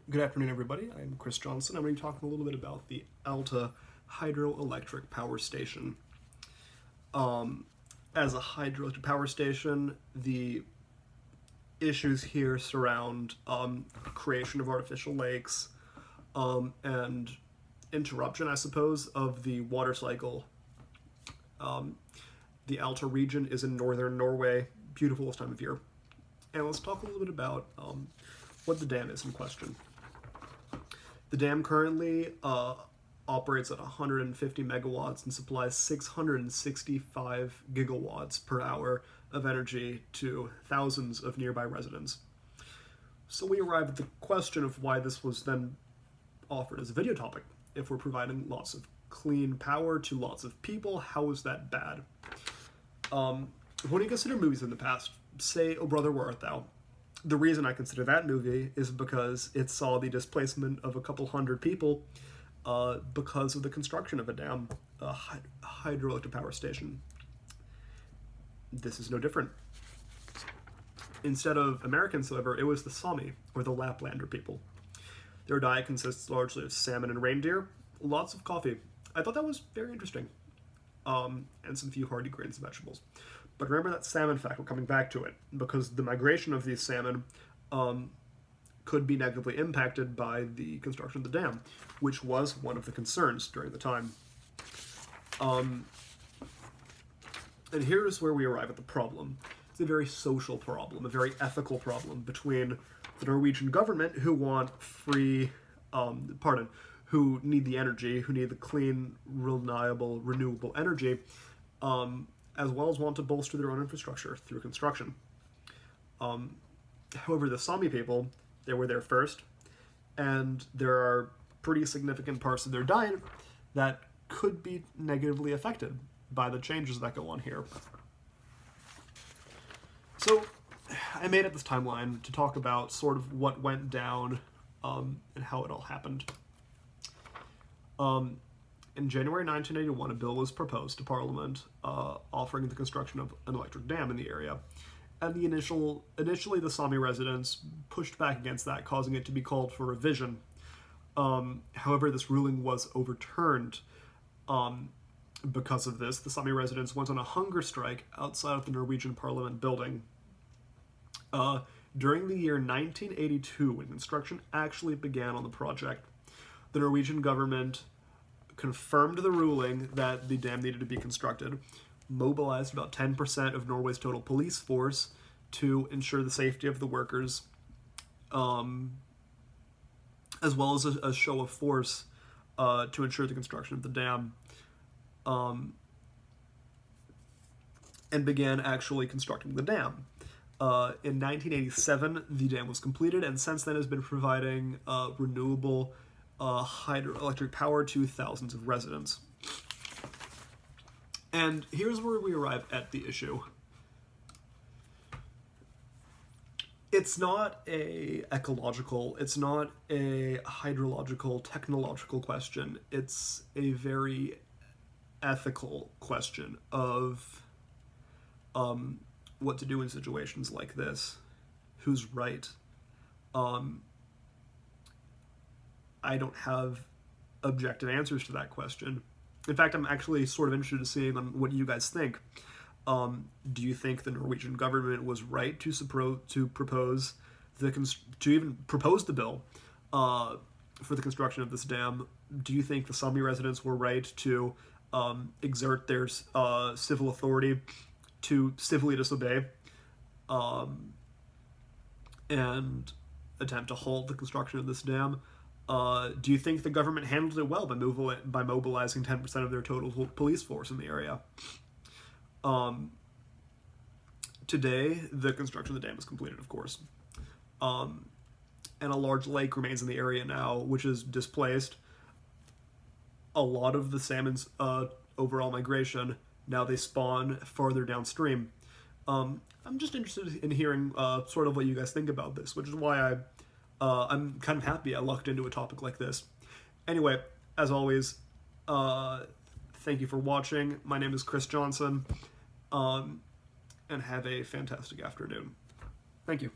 Good afternoon, everybody. I'm Chris Johnson. I'm going to be talking a little bit about the Alta Hydroelectric Power Station. As a hydroelectric power station, the issues here surround creation of artificial lakes and interruption, I suppose, of the water cycle. The Alta region is in northern Norway, beautifulest time of year. And let's talk a little bit about what the dam is in question. The dam currently operates at 150 megawatts and supplies 665 gigawatts per hour of energy to thousands of nearby residents. So we arrive at the question of why this was then offered as a video topic. If we're providing lots of clean power to lots of people, how is that bad? When you consider movies in the past, say Oh Brother, Where Art Thou? The reason I consider that movie is because it saw the displacement of a couple hundred people because of the construction of a dam, a hydroelectric power station. This is no different. Instead of Americans, however, it was the Sami, or the Laplander people. Their diet consists largely of salmon and reindeer, lots of coffee. I thought that was very interesting, and some few hardy grains and vegetables. But remember that salmon fact, we're coming back to it, because the migration of these salmon could be negatively impacted by the construction of the dam, which was one of the concerns during the time. And here's where we arrive at the problem. It's a very social problem, a very ethical problem between the Norwegian government, who want who need the energy, who need the clean, reliable, renewable energy, as well as want to bolster their own infrastructure through construction. However, the Sami people, they were there first, and there are pretty significant parts of their diet that could be negatively affected by the changes that go on here. So, I made up this timeline to talk about sort of what went down and how it all happened. In January 1981, a bill was proposed to Parliament offering the construction of an electric dam in the area. And initially the Sami residents pushed back against that, causing it to be called for revision. However, this ruling was overturned. Because of this, the Sami residents went on a hunger strike outside of the Norwegian Parliament building. During the year 1982, when construction actually began on the project, the Norwegian government confirmed the ruling that the dam needed to be constructed, mobilized about 10% of Norway's total police force to ensure the safety of the workers, as well as a show of force to ensure the construction of the dam, and began actually constructing the dam. In 1987, the dam was completed, and since then has been providing renewable hydroelectric power to thousands of residents. And here's where we arrive at the issue. It's not a ecological, it's not a hydrological, technological question. It's a very ethical question of what to do in situations like this. Who's right? I don't have objective answers to that question. In fact, I'm actually sort of interested in seeing on what you guys think. Do you think the Norwegian government was right to propose the bill for the construction of this dam? Do you think the Sami residents were right to exert their civil authority to civilly disobey and attempt to halt the construction of this dam? Do you think the government handled it well by mobilizing 10% of their total police force in the area? Today, the construction of the dam is completed, of course. And a large lake remains in the area now, which is displaced a lot of the salmon's overall migration. Now they spawn farther downstream. I'm just interested in hearing sort of what you guys think about this, which is why I'm kind of happy I lucked into a topic like this. Anyway, as always, thank you for watching. My name is Chris Johnson, and have a fantastic afternoon. Thank you.